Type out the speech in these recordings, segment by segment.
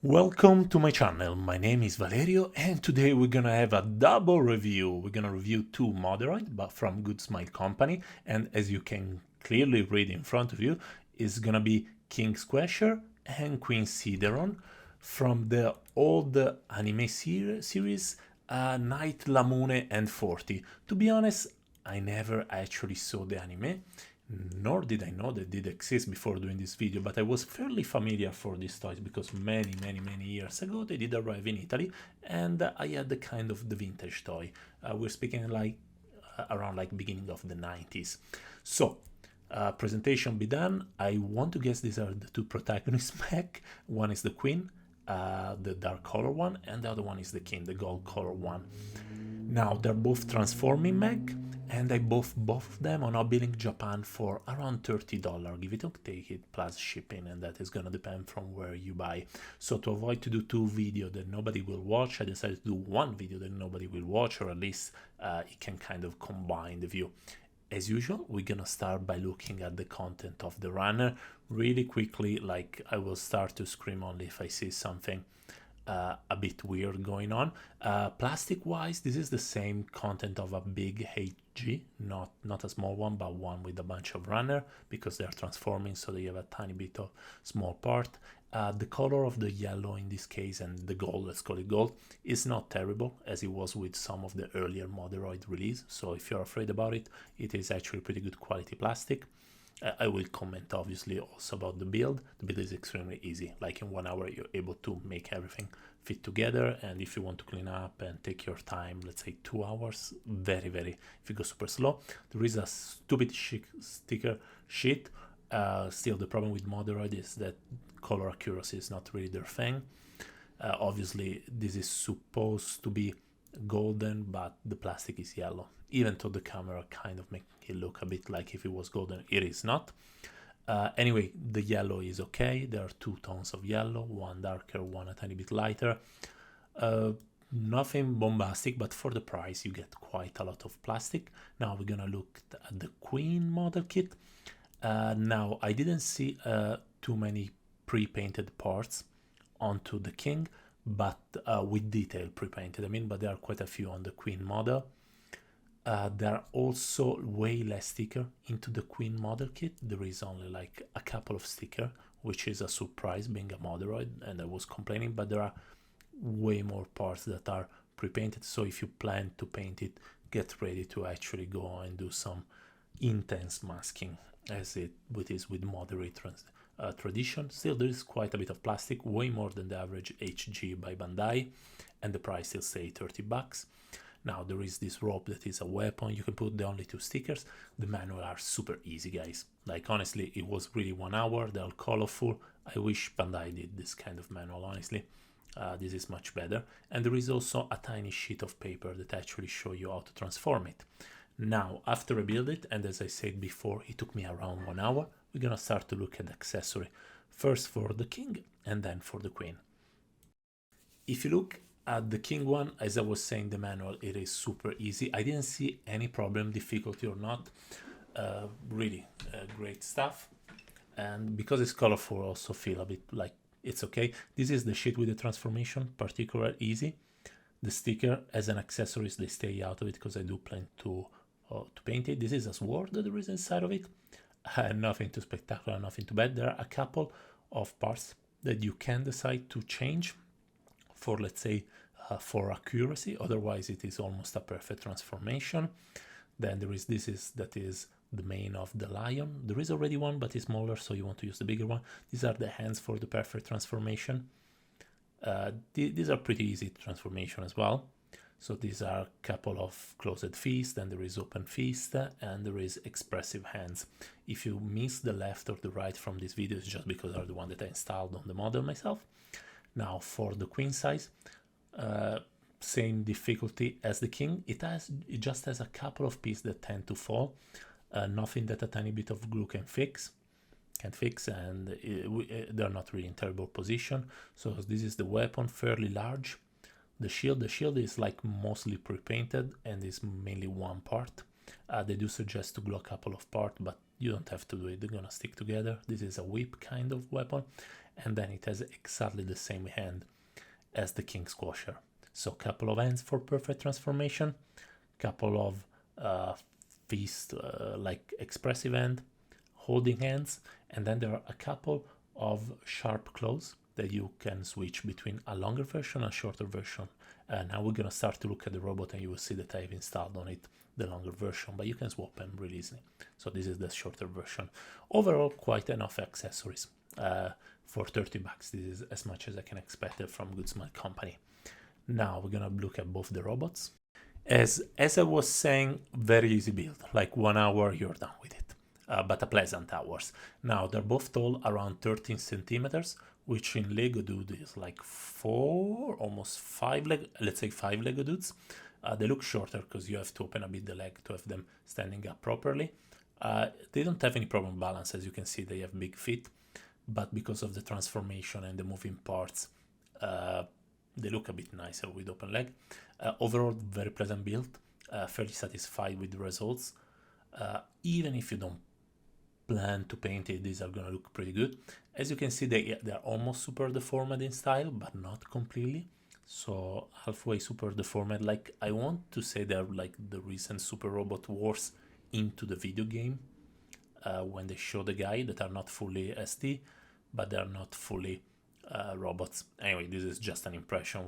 Welcome to my channel. My name is Valerio and today we're gonna have a double review. We're gonna review two Moderoid but from Good Smile Company, and as you can clearly read in front of you is gonna be King Squasher and Queen Cideron from the old anime series Night Lamune and 40. To be honest, I never actually saw the anime, nor did I know that did exist before doing this video, but I was fairly familiar for these toys because many years ago they did arrive in Italy, and I had the kind of the vintage toy. We're speaking like around like beginning of the 90s. So presentation be done. I want to guess these are the two protagonist mech. One is the queen, the dark color one, and the other one is the king, the gold color one. Now they're both transforming mech, and I both of them on billing Japan for around $30, give it or take it, plus shipping, and that is gonna depend from where you buy. So to avoid to do two videos that nobody will watch, I decided to do one video that nobody will watch, or at least it can kind of combine the view. As usual, we're gonna start by looking at the content of the runner really quickly. Like, I will start to scream only if I see something a bit weird going on. Plastic wise, this is the same content of a big HG, not a small one, but one with a bunch of runner, because they're transforming, so they have a tiny bit of small part. The color of the yellow in this case, and the gold, let's call it gold, is not terrible as it was with some of the earlier Moderoid release. So if you're afraid about it, it is actually pretty good quality plastic. I will comment obviously also about the build. The build is extremely easy, like in 1 hour you're able to make everything fit together, and if you want to clean up and take your time, let's say 2 hours, very if you go super slow. There is a stupid sticker sheet. Still, the problem with Moderoid is that color accuracy is not really their thing. Obviously this is supposed to be golden, but the plastic is yellow, even though the camera kind of make it look a bit like if it was golden. It is not. Anyway, the yellow is okay. There are two tones of yellow, one darker, one a tiny bit lighter. Nothing bombastic, but for the price you get quite a lot of plastic. Now we're gonna look at the Queen model kit. Now I didn't see too many pre-painted parts onto the King, but with detail pre-painted, I mean, but there are quite a few on the Queen model. There are also way less sticker into the Queen model kit. There is only like a couple of sticker, which is a surprise being a Moderoid, and I was complaining, but there are way more parts that are pre-painted. So if you plan to paint it, get ready to actually go and do some intense masking, as it is with Moderoid tradition. Still, there is quite a bit of plastic, way more than the average HG by Bandai, and the price still say $30. Now there is this rope that is a weapon. You can put the only two stickers. The manual are super easy, guys. Like, honestly, it was really 1 hour. They're colorful. I wish Bandai did this kind of manual, honestly. This is much better. And there is also a tiny sheet of paper that actually show you how to transform it. Now, after I build it, and as I said before, it took me around 1 hour, we're gonna start to look at the accessory. First for the King, and then for the Queen. If you look at the King one, as I was saying, the manual, it is super easy. I didn't see any problem, difficulty or not. Really great stuff. And because it's colorful, I also feel a bit like it's okay. This is the sheet with the transformation, particularly easy. The sticker as an accessories, they stay out of it because I do plan to paint it. This is a sword that there is inside of it. Nothing too spectacular, nothing too bad. There are a couple of parts that you can decide to change for, let's say, for accuracy. Otherwise it is almost a perfect transformation. Then there is that is the main of the lion. There is already one, but it's smaller, so you want to use the bigger one. These are the hands for the perfect transformation. These are pretty easy transformation as well. So these are a couple of closed fists, then there is open fist, and there is expressive hands. If you miss the left or the right from these videos, just because they're the one that I installed on the model myself. Now for the Queen size, same difficulty as the King. It just has a couple of pieces that tend to fall. Nothing that a tiny bit of glue can fix, and they're not really in terrible position. So this is the weapon, fairly large. The shield is like mostly pre-painted and is mainly one part. They do suggest to glue a couple of parts, but you don't have to do it. They're gonna stick together. This is a whip kind of weapon. and then it has exactly the same hand as the king squasher. So couple of hands for perfect transformation, couple of fist like expressive hand, holding hands, and then there are a couple of sharp claws that you can switch between a longer version and a shorter version. And now we're gonna start to look at the robot, and you will see that I've installed on it the longer version, but you can swap them really easily. So this is the shorter version. Overall, quite enough accessories. For 30 bucks, this is as much as I can expect from Good Smile Company. Now we're gonna look at both the robots. As I was saying, very easy build, like 1 hour you're done with it, but a pleasant hours. Now they're both tall, around 13 centimeters, which in Lego Dude is like 4, almost 5 let's say 5 Lego Dudes. They look shorter because you have to open a bit the leg to have them standing up properly. They don't have any problem balance, as you can see they have big feet, but because of the transformation and the moving parts, they look a bit nicer with open leg. Overall, very pleasant build, fairly satisfied with the results. Even if you don't plan to paint it, these are gonna look pretty good. As you can see, they're almost super deformed in style, but not completely. So halfway super deformed. Like, I want to say they're like the recent Super Robot Wars into the video game, when they show the guy that are not fully SD, but they're not fully robots. Anyway, this is just an impression.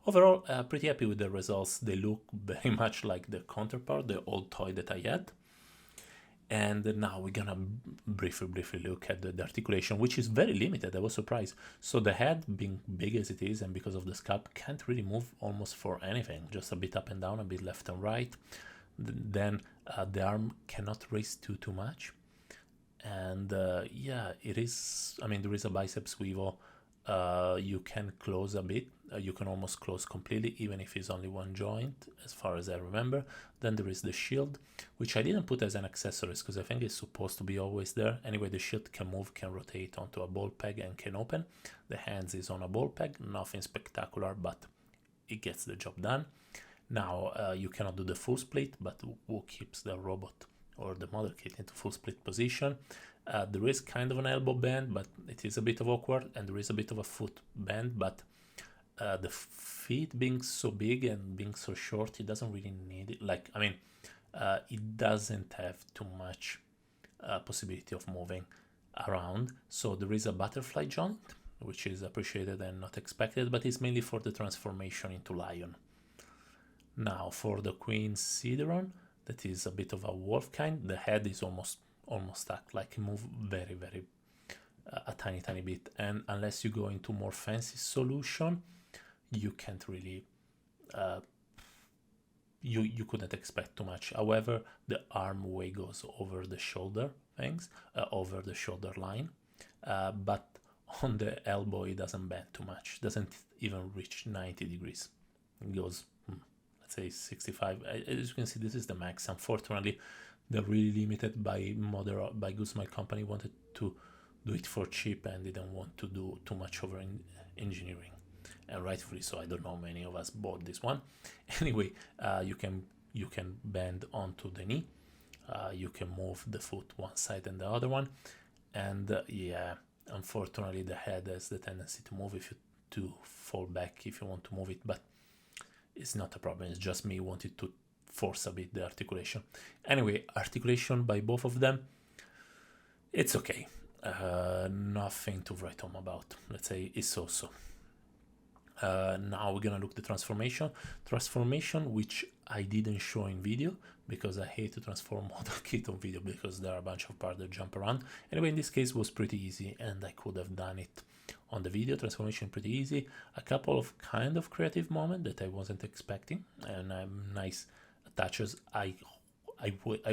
Overall, pretty happy with the results. They look very much like the counterpart, the old toy that I had. And now we're gonna briefly look at the articulation, which is very limited. I was surprised. So the head, being big as it is, and because of the scalp, can't really move almost for anything, just a bit up and down, a bit left and right. Then the arm cannot raise too much. And yeah, it is, I mean, there is a bicep swivel. You can close a bit, you can almost close completely, even if it's only one joint, as far as I remember. Then there is the shield, which I didn't put as an accessory because I think it's supposed to be always there. Anyway, the shield can move, can rotate onto a ball peg, and can open. The hands is on a ball peg, nothing spectacular, but it gets the job done. Now you cannot do the full split, but who keeps the robot or the model kit into full split position? There is kind of an elbow bend, but it is a bit of awkward, and there is a bit of a foot bend, but the feet being so big and being so short, it doesn't really need it. Like, I mean, it doesn't have too much possibility of moving around. So there is a butterfly joint, which is appreciated and not expected, but it's mainly for the transformation into lion. Now for the Queen Cideron, that is a bit of a wolf kind. The head is almost stuck, like move very a tiny bit, and unless you go into more fancy solution, you can't really you couldn't expect too much. However, the arm way goes over the shoulder things, over the shoulder line, but on the elbow it doesn't bend too much, doesn't even reach 90 degrees. It goes let's say 65. As you can see, this is the max. Unfortunately, they're really limited by Moderoid, by Good Smile Company wanted to do it for cheap and didn't want to do too much over engineering, and rightfully so. I don't know many of us bought this one. Anyway, you can bend onto the knee, you can move the foot one side and the other one, and yeah, unfortunately the head has the tendency to move if you to fall back if you want to move it, but it's not a problem. It's just me wanted to force a bit the articulation. Anyway, articulation by both of them, it's okay. Nothing to write home about. Let's say it's so-so. Now we're gonna look at the transformation, which I didn't show in video because I hate to transform model kit on video because there are a bunch of parts that jump around. Anyway, in this case it was pretty easy, and I could have done it on the video. Transformation pretty easy. A couple of kind of creative moments that I wasn't expecting, and nice touches. I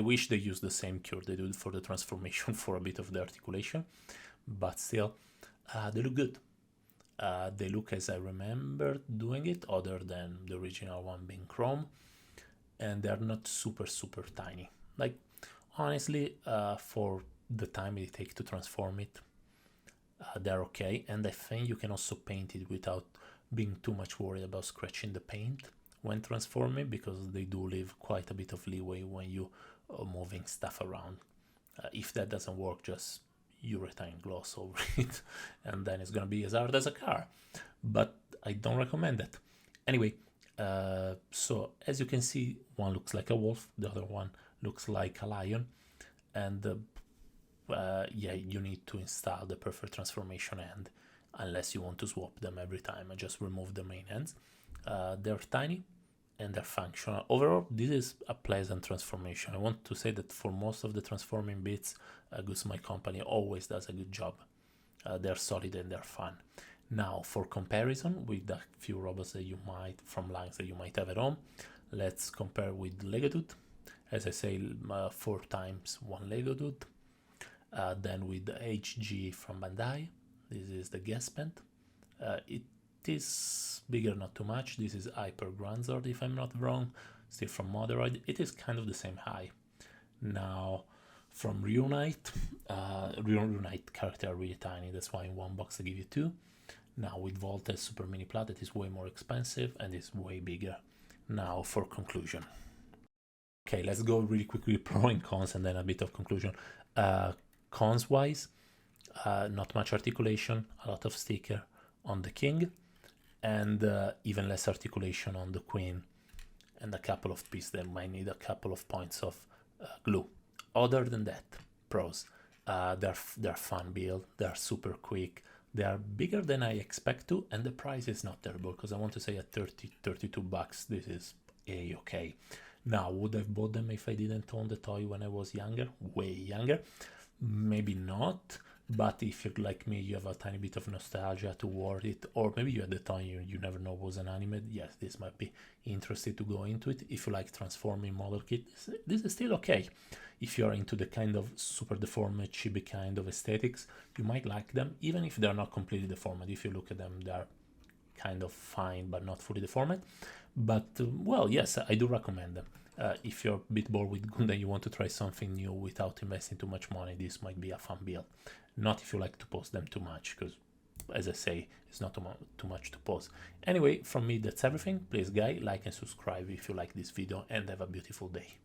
wish they used the same cure they do for the transformation for a bit of the articulation, but still, they look good. They look as I remember doing it, other than the original one being chrome, and they're not super tiny. Like, honestly, for the time it takes to transform it, they're okay, and I think you can also paint it without being too much worried about scratching the paint when transforming, because they do leave quite a bit of leeway when you are moving stuff around. If that doesn't work, just urethane gloss over it, and then it's gonna be as hard as a car. But I don't recommend that. Anyway, so as you can see, one looks like a wolf, the other one looks like a lion, and yeah, you need to install the perfect transformation hand, unless you want to swap them every time. I just remove the main hands. They're tiny and they're functional. Overall, this is a pleasant transformation. I want to say that for most of the transforming bits, Goose My Company always does a good job. They're solid and they're fun. Now, for comparison with a few robots that you might, from lines that you might have at home, let's compare with Lego Dude. As I say, 4 times 1 Lego Dude. Then with the HG from Bandai, this is the gas vent. It is bigger, not too much. This is Hyper Granzord, if I'm not wrong, still from Moderoid. It is kind of the same height. Now, from Reunite, Reunite character are really tiny, that's why in one box I give you 2. Now with Voltes Super Mini Plat, it is way more expensive and is way bigger. Now for conclusion. Okay, let's go really quickly pro and cons and then a bit of conclusion. Cons wise, not much articulation, a lot of sticker on the king, and even less articulation on the queen, and a couple of pieces that might need a couple of points of glue. Other than that, pros, they're fun build, they're super quick, they are bigger than I expect to, and the price is not terrible, because I want to say at 32 bucks, this is a-okay. Now, would I have bought them if I didn't own the toy when I was younger? Way younger? Maybe not, but if you're like me, you have a tiny bit of nostalgia toward it, or maybe you had the toy you never know was an anime, yes, this might be interesting to go into it. If you like transforming model kit, this is still okay. If you're into the kind of super deformed, chibi kind of aesthetics, you might like them, even if they're not completely deformed. If you look at them, they're kind of fine, but not fully deformed. But, well, yes, I do recommend them. If you're a bit bored with Gundam, you want to try something new without investing too much money, this might be a fun build. Not if you like to post them too much, because, as I say, it's not too much to post. Anyway, from me, that's everything. Please, guys, like and subscribe if you like this video, and have a beautiful day.